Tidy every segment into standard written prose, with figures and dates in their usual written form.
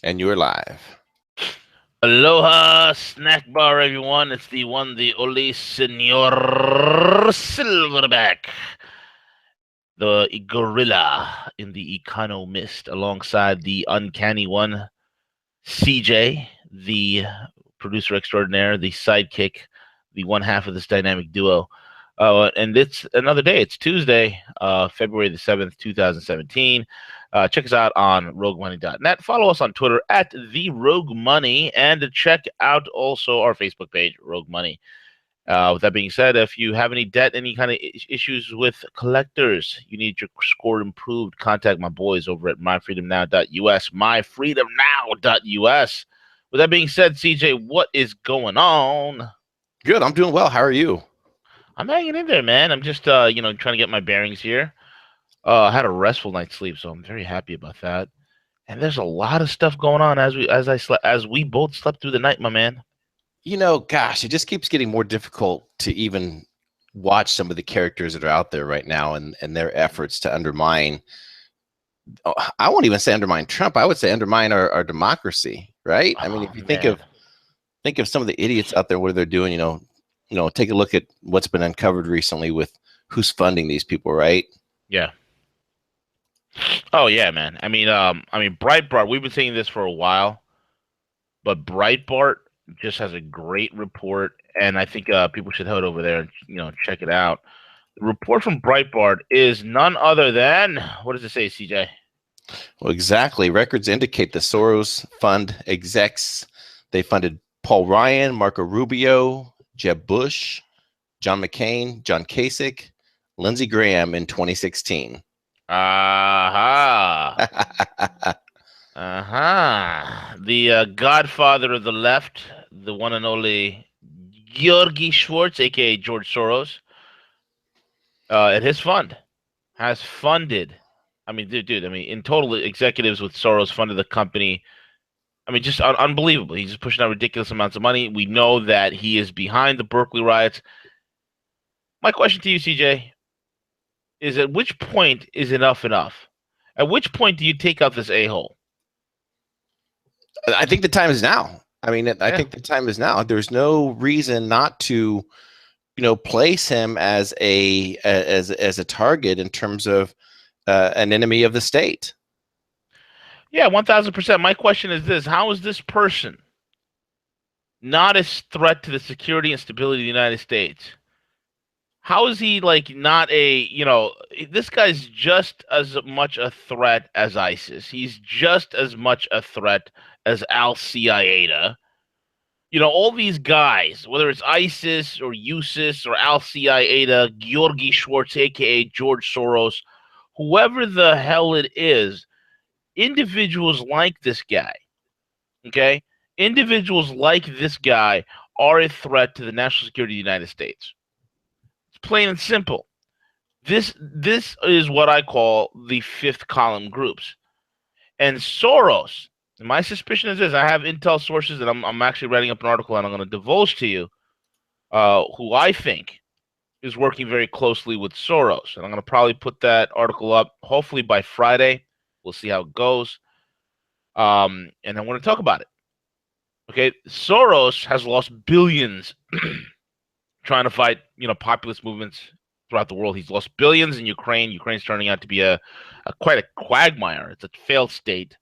And you're live. Aloha, snack bar, everyone. It's the one, the only Senor Silverback, the gorilla in the Econo Mist, alongside the uncanny one, CJ, the producer extraordinaire, the sidekick, the one half of this dynamic duo. And it's another day. It's Tuesday, February the 7th, 2017. Check us out on roguemoney.net. Follow us on Twitter at the Rogue Money, and check out also our Facebook page, Rogue Money. With that being said, if you have any debt, any kind of issues with collectors, you need your score improved, contact my boys over at myfreedomnow.us, myfreedomnow.us. With that being said, CJ, what is going on? Good. I'm doing well. How are you? I'm hanging in there, man. I'm just, trying to get my bearings here. I had a restful night's sleep, so I'm very happy about that. And there's a lot of stuff going on as we both slept through the night, my man. Gosh, it just keeps getting more difficult to even watch some of the characters that are out there right now and their efforts to undermine. I won't even say undermine Trump. I would say undermine our democracy, right? I mean, if you think of some of the idiots out there, what they're doing, take a look at what's been uncovered recently with who's funding these people, right? Yeah. Oh yeah, man. I mean, Breitbart. We've been saying this for a while, but Breitbart just has a great report, and I think people should head over there and check it out. The report from Breitbart is none other than, what does it say, CJ? Well, exactly. Records indicate the Soros fund execs. They funded Paul Ryan, Marco Rubio, Jeb Bush, John McCain, John Kasich, Lindsey Graham in 2016. Aha. Aha. The godfather of the left, the one and only Georgi Schwartz, aka George Soros, at his fund has funded. I mean, dude. I mean, in total, executives with Soros funded the company. I mean, just unbelievable. He's just pushing out ridiculous amounts of money. We know that he is behind the Berkeley riots. My question to you, CJ, is at which point is enough enough? At which point do you take out this a-hole? I think the time is now. I mean, I think the time is now. There's no reason not to, place him as a target in terms of an enemy of the state. Yeah, 1,000%. My question is this: how is this person not a threat to the security and stability of the United States? How is he not a, this guy's just as much a threat as ISIS. He's just as much a threat as Al Qaeda. All these guys, whether it's ISIS or USIS or Al Qaeda, Georgi Schwartz, aka George Soros, whoever the hell it is, individuals like this guy, okay? Individuals like this guy are a threat to the national security of the United States. Plain and simple. This is what I call the fifth column groups. And Soros, my suspicion is this: I have intel sources that I'm actually writing up an article and I'm going to divulge to you who I think is working very closely with Soros. And I'm going to probably put that article up hopefully by Friday. We'll see how it goes. And I want to talk about it. Okay, Soros has lost billions trying to fight, populist movements throughout the world. He's lost billions in Ukraine. Ukraine's turning out to be a quite a quagmire. It's a failed state.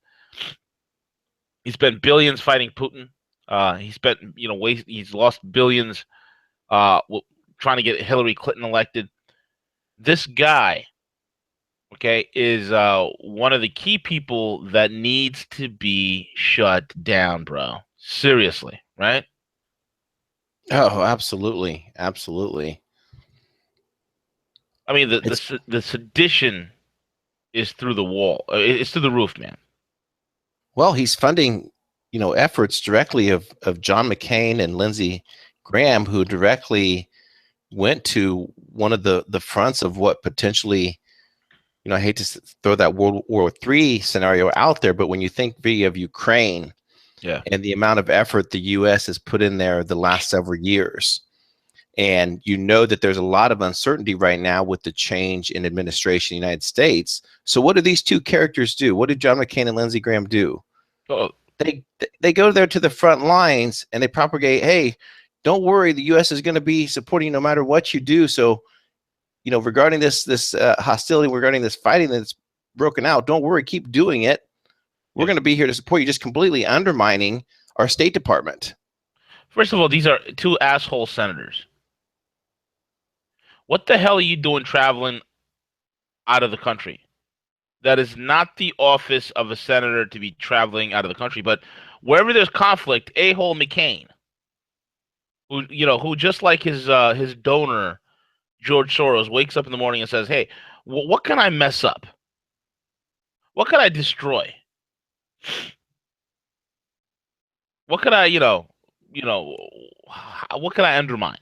He spent billions fighting Putin. He's lost billions trying to get Hillary Clinton elected. This guy, okay, is one of the key people that needs to be shut down, bro. Seriously, right? Oh, absolutely. Absolutely. I mean, the sedition is through the wall. It's through the roof, man. Well, he's funding, efforts directly of John McCain and Lindsey Graham, who directly went to one of the fronts of what potentially, I hate to throw that World War III scenario out there, but when you think of Ukraine, and the amount of effort the U.S. has put in there the last several years, and that there's a lot of uncertainty right now with the change in administration in the United States. So what do these two characters do? What did John McCain and Lindsey Graham do? Oh, they go there to the front lines and they propagate, hey, don't worry, the U.S. is going to be supporting you no matter what you do. So, regarding this hostility, regarding this fighting that's broken out, don't worry, keep doing it. We're going to be here to support you, just completely undermining our State Department. First of all, these are two asshole senators. What the hell are you doing traveling out of the country? That is not the office of a senator to be traveling out of the country. But wherever there's conflict, a-hole McCain, who just like his donor George Soros, wakes up in the morning and says, "Hey, what can I mess up? What can I destroy? What can I, what can I undermine?"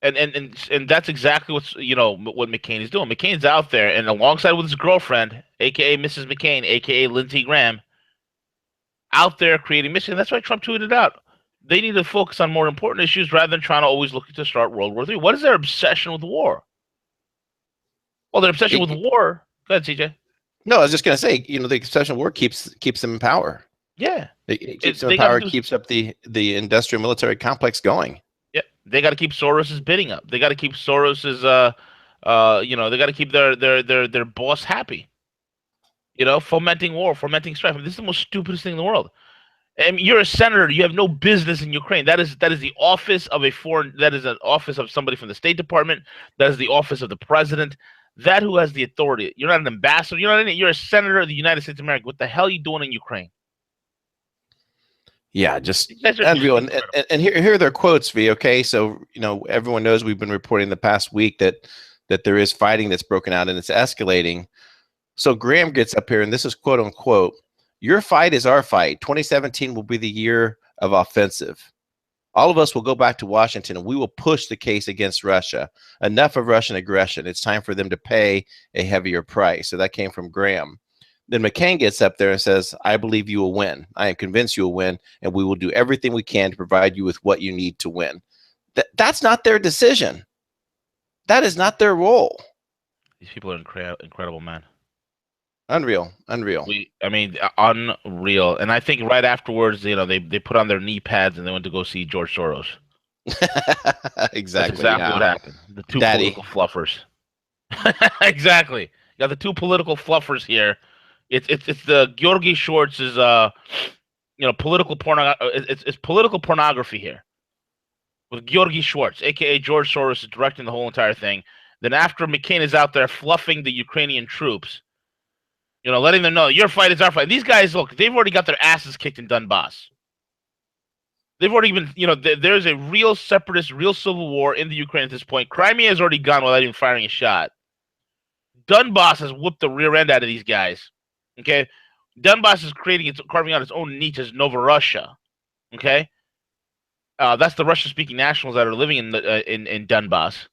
And that's exactly what McCain is doing. McCain's out there, and alongside with his girlfriend, aka Mrs. McCain, aka Lindsey Graham, out there creating mission. That's why Trump tweeted out, they need to focus on more important issues rather than trying to always look to start World War III. What is their obsession with war? Well, their obsession with war. Go ahead, CJ. No, I was just going to say, the obsession with war keeps them in power. Yeah, it keeps them in power. Keeps up the industrial military complex going. Yeah, they got to keep Soros's bidding up. They got to keep Soros's, they got to keep their boss happy. Fomenting war, fomenting strife. This is the most stupidest thing in the world. I mean, you're a senator. You have no business in Ukraine. That is the office of that is an office of somebody from the State Department. That is the office of the president. That who has the authority. You're not an ambassador. You're a senator of the United States of America. What the hell are you doing in Ukraine? Yeah, just unreal. And here are their quotes, V. Okay, so everyone knows we've been reporting the past week that there is fighting that's broken out and it's escalating. So Graham gets up here, and this is quote unquote, "Your fight is our fight. 2017 will be the year of offensive. All of us will go back to Washington, and we will push the case against Russia. Enough of Russian aggression. It's time for them to pay a heavier price." So that came from Graham. Then McCain gets up there and says, "I believe you will win. I am convinced you will win, and we will do everything we can to provide you with what you need to win." That's not their decision. That is not their role. These people are incredible, man. Unreal. Unreal. And I think right afterwards, they put on their knee pads and they went to go see George Soros. Exactly. That's exactly what happened. The two political fluffers. Exactly. You got the two political fluffers here. It's the Georgi Schwartz is political it's political pornography here. With Georgi Schwartz, aka George Soros, is directing the whole entire thing. Then after McCain is out there fluffing the Ukrainian troops, letting them know your fight is our fight. These guys, look, they've already got their asses kicked in Donbass. They've already been, there's a real separatist, real civil war in the Ukraine at this point. Crimea has already gone without even firing a shot. Donbass has whooped the rear end out of these guys. Okay, Donbass is carving out its own niche as Novorossiya. Okay, that's the Russian-speaking nationals that are living in Donbass.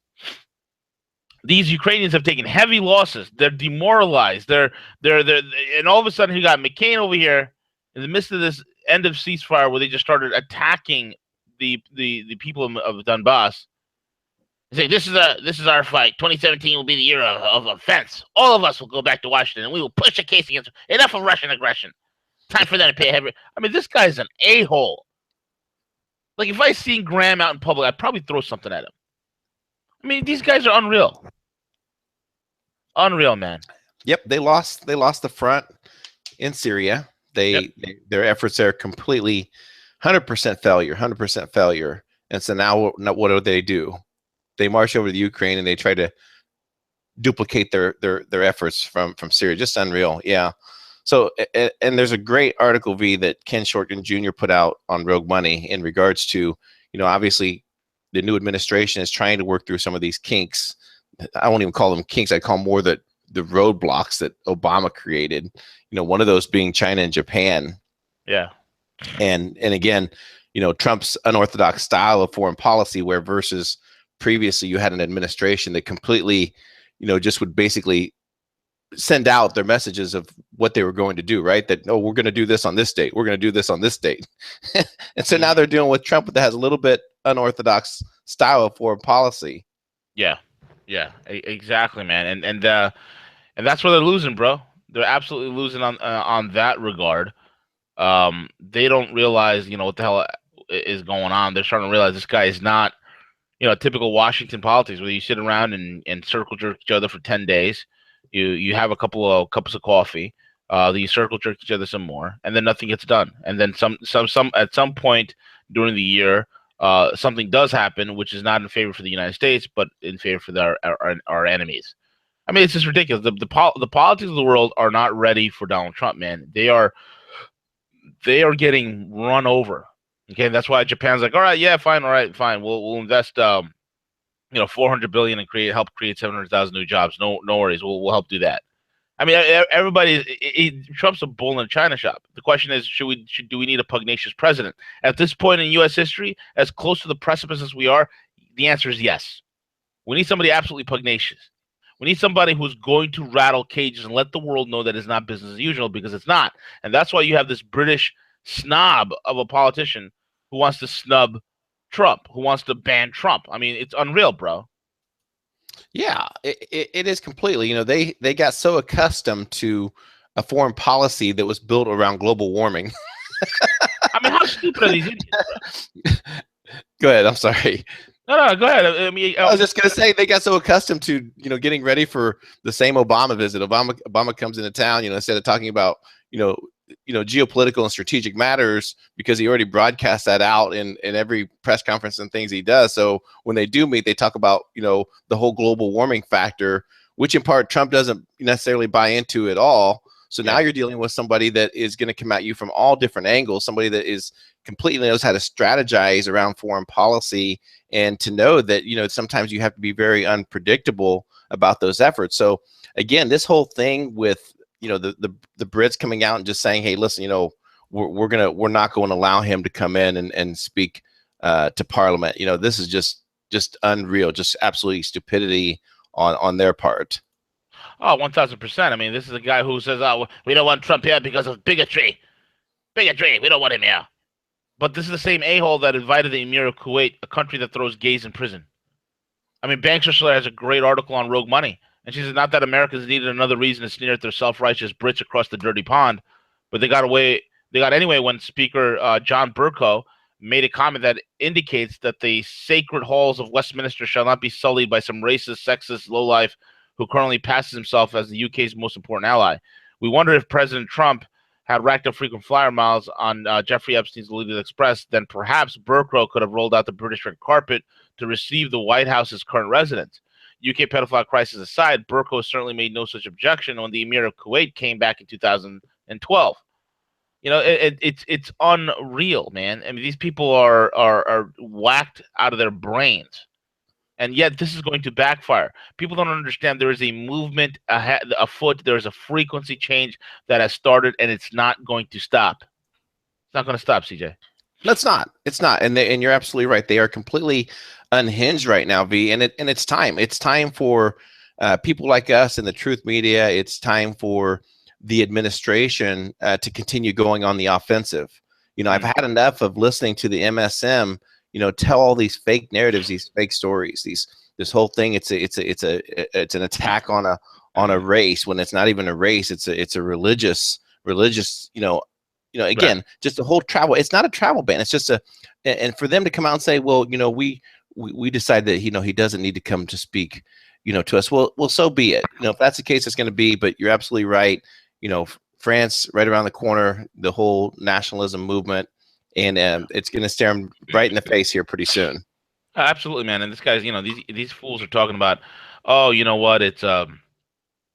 These Ukrainians have taken heavy losses. They're demoralized. They're and all of a sudden you got McCain over here in the midst of this end of ceasefire where they just started attacking the people of Donbass. Say, this is our fight. 2017 will be the year of offense. All of us will go back to Washington, and we will push a case against enough of Russian aggression. Time for them to pay a heavy. I mean, this guy's an a-hole. Like, if I seen Graham out in public, I'd probably throw something at him. I mean, these guys are unreal. Unreal, man. Yep, they lost the front in Syria. Their efforts there completely 100% failure. And so now what do? They march over to Ukraine and they try to duplicate their efforts from Syria. Just unreal. Yeah. So, and there's a great article, V, that Ken Shortgen Jr. put out on Rogue Money in regards to, obviously the new administration is trying to work through some of these kinks. I won't even call them kinks. I call them more the roadblocks that Obama created, one of those being China and Japan. Yeah. And again, Trump's unorthodox style of foreign policy, where versus previously you had an administration that completely, just would basically send out their messages of what they were going to do, right? That, we're going to do this on this date. We're going to do this on this date. And so now they're dealing with Trump that has a little bit unorthodox style of foreign policy. Yeah. Yeah, exactly, man. And that's where they're losing, bro. They're absolutely losing on that regard. They don't realize, what the hell is going on. They're starting to realize this guy is not, typical Washington politics where you sit around and circle jerk each other for 10 days. You have a couple of cups of coffee. Then you circle jerk each other some more, and then nothing gets done. And then some at some point during the year, something does happen, which is not in favor for the United States, but in favor for our enemies. I mean, it's just ridiculous. The politics of the world are not ready for Donald Trump, man. They are getting run over. Okay, that's why Japan's like, all right, yeah, fine, all right, fine. We'll invest 400 billion and help create 700,000 new jobs. No worries. We'll help do that. I mean, Trump's a bull in a china shop. The question is, do we need a pugnacious president at this point in U.S. history, as close to the precipice as we are? The answer is yes. We need somebody absolutely pugnacious. We need somebody who's going to rattle cages and let the world know that it's not business as usual, because it's not. And that's why you have this British snob of a politician who wants to snub Trump, who wants to ban Trump. I mean, it's unreal, bro. Yeah, it is completely. They got so accustomed to a foreign policy that was built around global warming. I mean, how stupid are these idiots? Go ahead. I'm sorry. No, go ahead. I mean, I was just going to say they got so accustomed to getting ready for the same Obama visit. Obama comes into town, instead of talking about geopolitical and strategic matters, because he already broadcast that out in every press conference and things he does. So when they do meet, they talk about the whole global warming factor, which in part Trump doesn't necessarily buy into at all. So now you're dealing with somebody that is going to come at you from all different angles, somebody that is completely knows how to strategize around foreign policy, and to know that sometimes you have to be very unpredictable about those efforts. So again, this whole thing with the Brits coming out and just saying, hey, listen, we're not going to allow him to come in and speak to Parliament. This is just unreal, just absolutely stupidity on their part. Oh, 1,000%. I mean, this is a guy who says, "Oh, we don't want Trump here because of bigotry. Bigotry. We don't want him here." But this is the same a-hole that invited the Emir of Kuwait, a country that throws gays in prison. I mean, Bankruptcies has a great article on Rogue Money. And she says, not that Americans needed another reason to sneer at their self-righteous Brits across the dirty pond, but they got anyway when Speaker John Bercow made a comment that indicates that the sacred halls of Westminster shall not be sullied by some racist, sexist lowlife who currently passes himself as the UK's most important ally. We wonder if President Trump had racked up frequent flyer miles on Jeffrey Epstein's Deleted Express, then perhaps Bercow could have rolled out the British red carpet to receive the White House's current residents. UK pedophile crisis aside, Bercow certainly made no such objection when the Emir of Kuwait came back in 2012. It's unreal, man. I mean, these people are whacked out of their brains, and yet this is going to backfire. People don't understand there is a movement afoot. There is a frequency change that has started, and it's not going to stop. It's not going to stop, CJ. It's not, and you're absolutely right. They are completely unhinged right now, V, and it's time. It's time for people like us in the truth media. It's time for the administration to continue going on the offensive. I've had enough of listening to the MSM, tell all these fake narratives, these fake stories, this whole thing. It's an attack on a race when it's not even a race. It's a religious. Again, right. Just the whole travel. It's not a travel ban. It's just and for them to come out and say, well, we decide that he doesn't need to come to speak, to us. Well, so be it. If that's the case, it's going to be. But you're absolutely right. France right around the corner, the whole nationalism movement, and it's going to stare him right in the face here pretty soon. Absolutely, man. And this guy's, these fools are talking about, oh, you know what? It's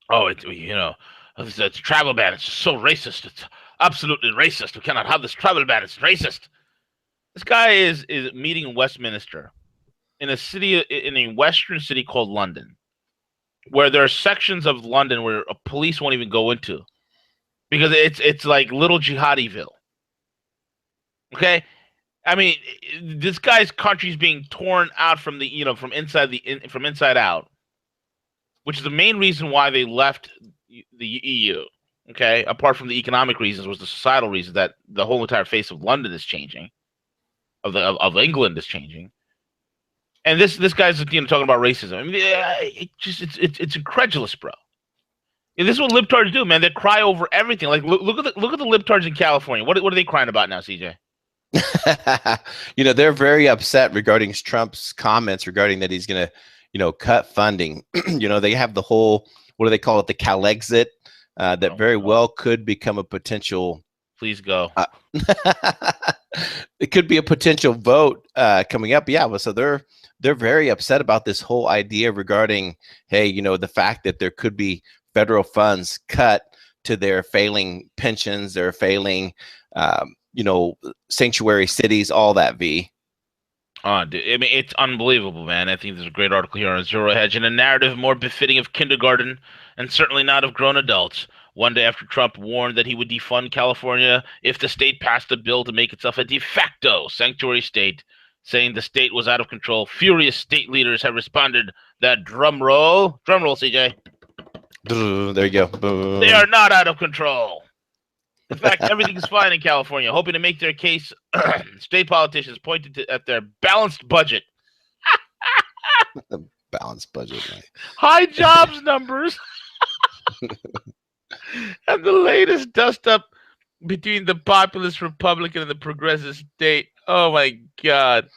it's a travel ban. It's so racist. It's absolutely racist. We cannot have this travel ban. It's racist. This guy is meeting in Westminster, in a western city called London, where there are sections of London where a police won't even go into, because it's like little jihadiville. Okay, I mean, this guy's country is being torn out from from inside out, which is the main reason why they left the EU. Okay, apart from the economic reasons, was the societal reason that the whole entire face of London is changing, of England is changing, and this guy's talking about racism. I mean, it's incredulous, bro. this is what libtards do, man. They cry over everything. Like look at the libtards in California. What are they crying about now, CJ? They're very upset regarding Trump's comments regarding that he's going to, cut funding. They have the whole, what do they call it? The Cal exit that very well could become a potential. Please go. It could be a potential vote coming up. Yeah. So they're very upset about this whole idea regarding, hey, the fact that there could be federal funds cut to their failing pensions, their failing, sanctuary cities, all that. V. Dude, I mean, it's unbelievable, man. I think there's a great article here on Zero Hedge, and a narrative more befitting of kindergarten and certainly not of grown adults. One day after Trump warned that he would defund California if the state passed a bill to make itself a de facto sanctuary state, saying the state was out of control, furious state leaders have responded that drum roll, CJ. There you go. They are not out of control. In fact, everything is fine in California. Hoping to make their case, state politicians pointed at their balanced budget. The balanced budget, right? High jobs numbers. And the latest dust-up between the populist Republican and the progressive state. Oh, my God.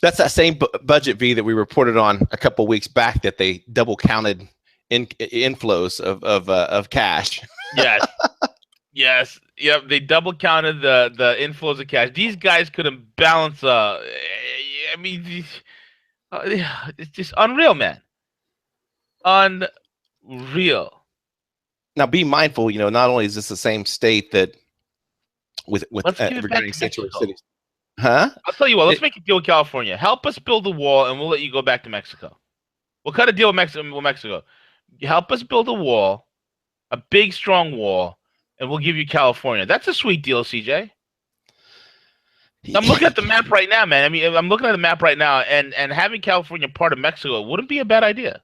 That's that same budget, V, that we reported on a couple weeks back, that they double counted inflows of cash. Yes. Yes. Yep. They double counted the inflows of cash. These guys couldn't balance. I mean, it's just unreal, man. Unreal. Now, be mindful. Not only is this the same state that with regarding sanctuary cities, huh? I'll tell you what. Let's make a deal with California. Help us build a wall, and we'll let you go back to Mexico. We'll cut a deal with Mexico. Help us build a wall, a big, strong wall. And we'll give you California. That's a sweet deal, CJ. I'm looking at the map right now, man. I mean, I'm looking at the map right now, and having California part of Mexico wouldn't be a bad idea.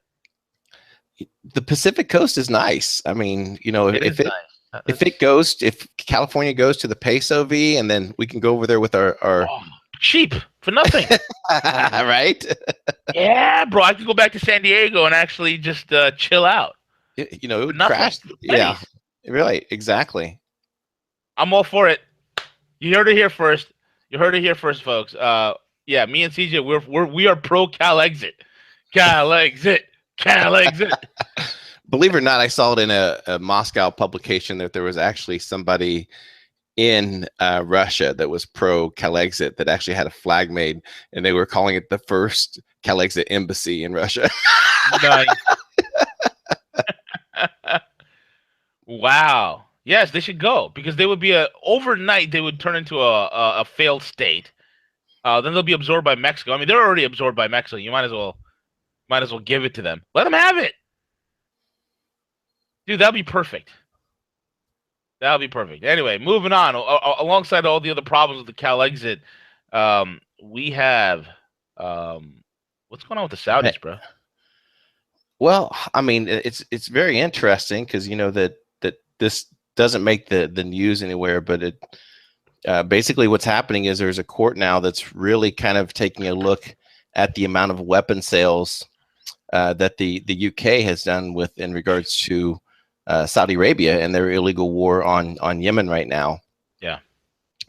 The Pacific Coast is nice. I mean, if California goes to the peso, V, and then we can go over there with our cheap for nothing. Right? Yeah, bro. I could go back to San Diego and actually just chill out. It would crash. Yeah. Really, exactly. I'm all for it. You heard it here first. Folks. Yeah, me and CJ, we are pro Cal exit. Cal exit. Believe it or not, I saw it in a Moscow publication that there was actually somebody in Russia that was pro Cal exit that actually had a flag made, and they were calling it the first Cal exit embassy in Russia. Nice. Wow. Yes, they should go, because they would be overnight. They would turn into a failed state. Then they'll be absorbed by Mexico. I mean, they're already absorbed by Mexico. You might as well give it to them. Let them have it, dude. That'll be perfect. Anyway, moving on. Alongside all the other problems with the Cal exit, we have what's going on with the Saudis, bro? Well, I mean, it's very interesting because that this doesn't make the news anywhere, but it basically what's happening is there's a court now that's really kind of taking a look at the amount of weapon sales that the UK has done in regards to Saudi Arabia and their illegal war on Yemen right now. Yeah.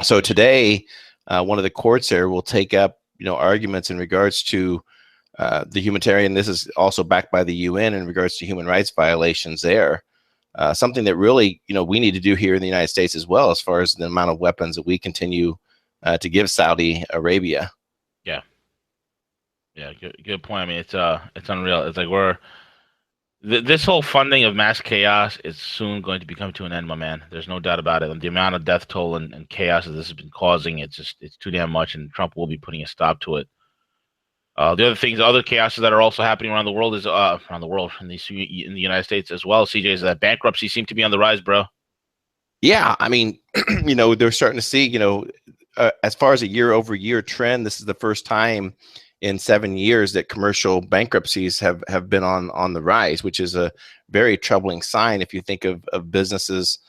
So today, one of the courts there will take up arguments in regards to the humanitarian. This is also backed by the UN in regards to human rights violations there. Something that really, we need to do here in the United States as well, as far as the amount of weapons that we continue to give Saudi Arabia. Yeah. Yeah. Good point. I mean, it's unreal. It's like this whole funding of mass chaos is soon going to be coming to an end, my man. There's no doubt about it. And the amount of death toll and chaos that this has been causing, it's too damn much, and Trump will be putting a stop to it. The other chaoses that are also happening around the world in the United States as well, CJ, is that bankruptcy seem to be on the rise, bro. Yeah, I mean, they're starting to see, as far as a year-over-year trend, this is the first time in 7 years that commercial bankruptcies have been on the rise, which is a very troubling sign if you think of businesses,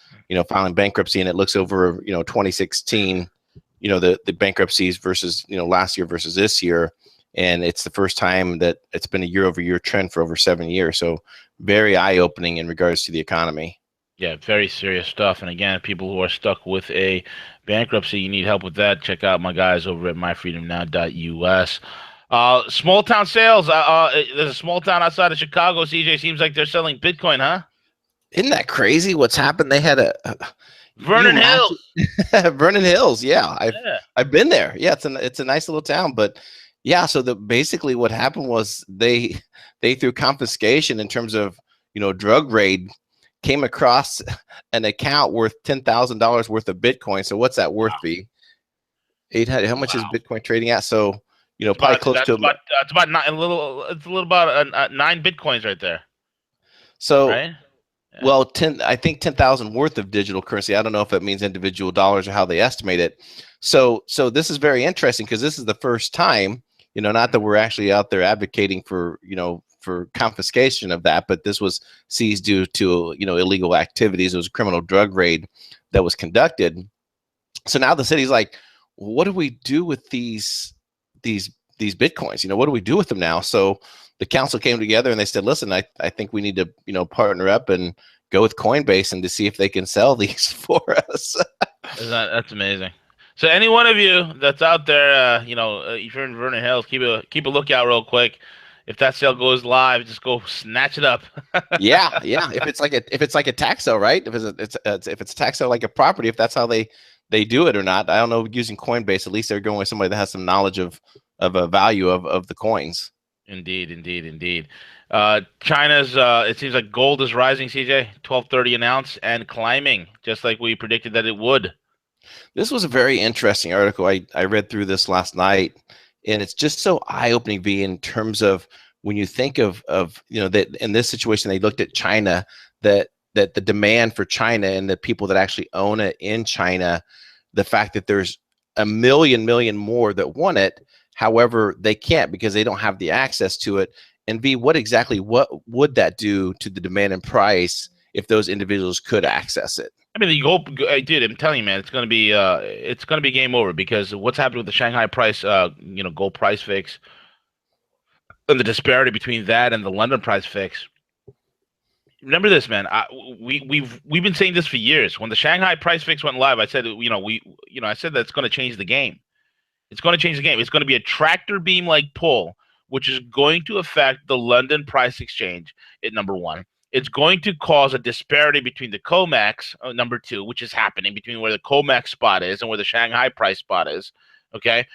filing bankruptcy, and it looks over, 2016, the bankruptcies versus, last year versus this year. and it's the first time that it's been a year-over-year trend for over 7 years. So very eye-opening in regards to the economy. Yeah, very serious stuff. And again, people who are stuck with a bankruptcy, you need help with that. Check out my guys over at myfreedomnow.us. Small town sales. There's a small town outside of Chicago. CJ, seems like they're selling Bitcoin, huh? Isn't that crazy? What's happened? They had you Vernon imagine Hills. Vernon Hills? Yeah, Yeah. I've been there. Yeah, it's a nice little town, but yeah. So basically what happened was they through confiscation in terms of drug raid came across an account worth $10,000 worth of Bitcoin. So what's that worth? Wow. Be 800. How much is Wow. Bitcoin trading at? So It's probably about close to it's about nine, a little. It's a little about 9 Bitcoins right there, so. right? Yeah. Well, I think 10,000 worth of digital currency. I don't know if it means individual dollars or how they estimate it. So this is very interesting because this is the first time, not that we're actually out there advocating for, for confiscation of that, but this was seized due to, illegal activities. It was a criminal drug raid that was conducted. So now the city's like, what do we do with these Bitcoins? What do we do with them now? So the council came together and they said, listen, I think we need to, partner up and go with Coinbase and to see if they can sell these for us. That's amazing. So any one of you that's out there, if you're in Vernon Hills, keep a lookout real quick. If that sale goes live, just go snatch it up. Yeah. If it's like a tax sale, right? If it's a tax sale like a property, if that's how they do it or not, I don't know. Using Coinbase, at least they're going with somebody that has some knowledge of a value of the coins. Indeed. China's it seems like gold is rising, CJ, 1230 an ounce and climbing, just like we predicted that it would. This was a very interesting article. I read through this last night, and it's just so eye-opening, V, in terms of when you think of that in this situation they looked at China, that the demand for China and the people that actually own it in China, the fact that there's a million more that want it, however they can't because they don't have the access to it. And V, what would that do to the demand and price if those individuals could access it? I mean, the gold, dude. I'm telling you, man, it's gonna be game over because what's happened with the Shanghai price, gold price fix, and the disparity between that and the London price fix. Remember this, man. We've been saying this for years. When the Shanghai price fix went live, I said, I said that's going to change the game. It's going to change the game. It's going to be a tractor beam like pull, which is going to affect the London price exchange at number one. It's going to cause a disparity between the COMEX, number two, which is happening between where the COMEX spot is and where the Shanghai price spot is. Okay.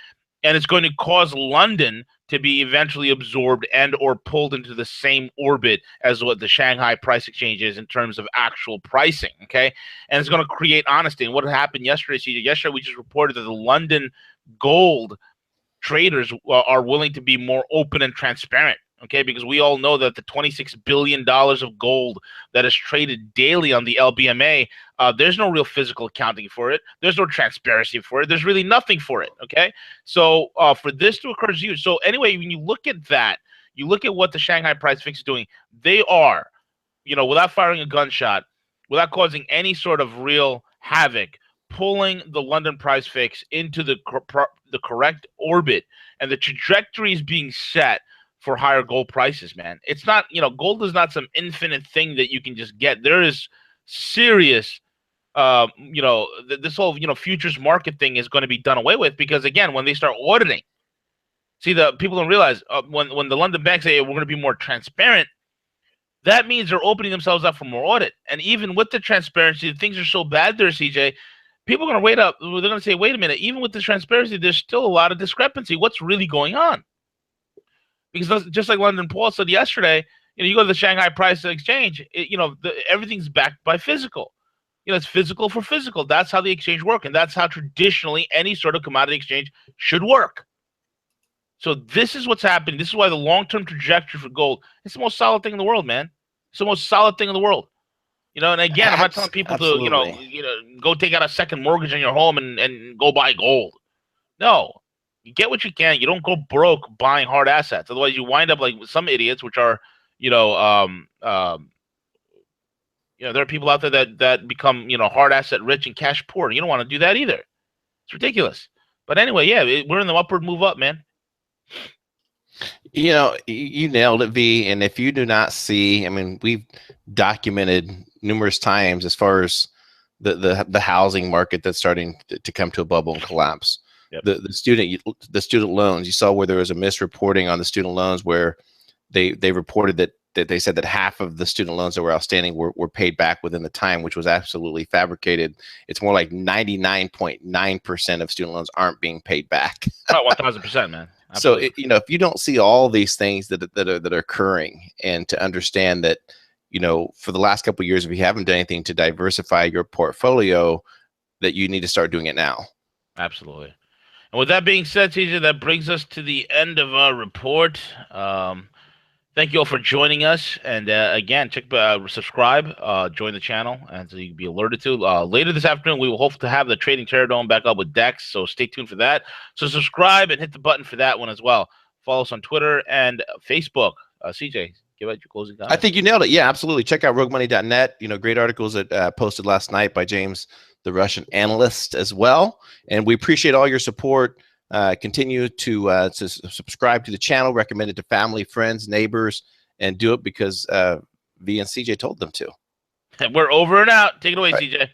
And it's going to cause London to be eventually absorbed and or pulled into the same orbit as what the Shanghai price exchange is in terms of actual pricing. Okay. And it's going to create honesty. And what happened yesterday, CJ? Yesterday, we just reported that the London gold traders are willing to be more open and transparent. Okay, because we all know that the $26 billion of gold that is traded daily on the LBMA, there's no real physical accounting for it. There's no transparency for it. There's really nothing for it. Okay, so for this to occur is huge. So anyway, when you look at that, you look at what the Shanghai price fix is doing. They are, without firing a gunshot, without causing any sort of real havoc, pulling the London price fix into the correct orbit, and the trajectory is being set for higher gold prices, man. It's not, gold is not some infinite thing that you can just get. There is serious, this whole, futures market thing is going to be done away with because, again, when they start auditing, see, the people don't realize when the London banks say we're going to be more transparent, that means they're opening themselves up for more audit. And even with the transparency, things are so bad there, CJ, people are going to wait up. They're going to say, wait a minute, even with the transparency, there's still a lot of discrepancy. What's really going on? Because just like London Paul said yesterday, you go to the Shanghai Price Exchange, everything's backed by physical. It's physical for physical. That's how the exchange works, and that's how traditionally any sort of commodity exchange should work. So this is what's happening. This is why the long-term trajectory for gold, it's the most solid thing in the world, man. It's the most solid thing in the world. And again, I'm not telling people Absolutely. to, go take out a second mortgage on your home and go buy gold. No. You get what you can. You don't go broke buying hard assets. Otherwise, you wind up like some idiots, which are, there are people out there that become, hard asset rich and cash poor. And you don't want to do that either. It's ridiculous. But anyway, yeah, we're in the upward move up, man. You know, you nailed it, V. And if you do not see, I mean, we've documented numerous times as far as the housing market that's starting to come to a bubble and collapse. Yep. The student loans, you saw where there was a misreporting on the student loans where they reported that they said that half of the student loans that were outstanding were paid back within the time, which was absolutely fabricated. It's more like 99.9% of student loans aren't being paid back. Oh, 1000%, man. So Absolutely. if you don't see all these things that are occurring, and to understand that, for the last couple of years, if you haven't done anything to diversify your portfolio, that you need to start doing it now. Absolutely. And with that being said, TJ, that brings us to the end of our report. Thank you all for joining us. And again, subscribe, join the channel, and so you can be alerted to. Later this afternoon, we will hope to have the Trading Terror Dome back up with Dex, so stay tuned for that. So subscribe and hit the button for that one as well. Follow us on Twitter and Facebook. CJ, give out your closing comments. I think you nailed it. Yeah, absolutely. Check out roguemoney.net. Great articles that posted last night by James, the Russian analyst, as well. And we appreciate all your support. Continue to subscribe to the channel, recommend it to family, friends, neighbors, and do it because V and CJ told them to. We're over and out. Take it away, CJ.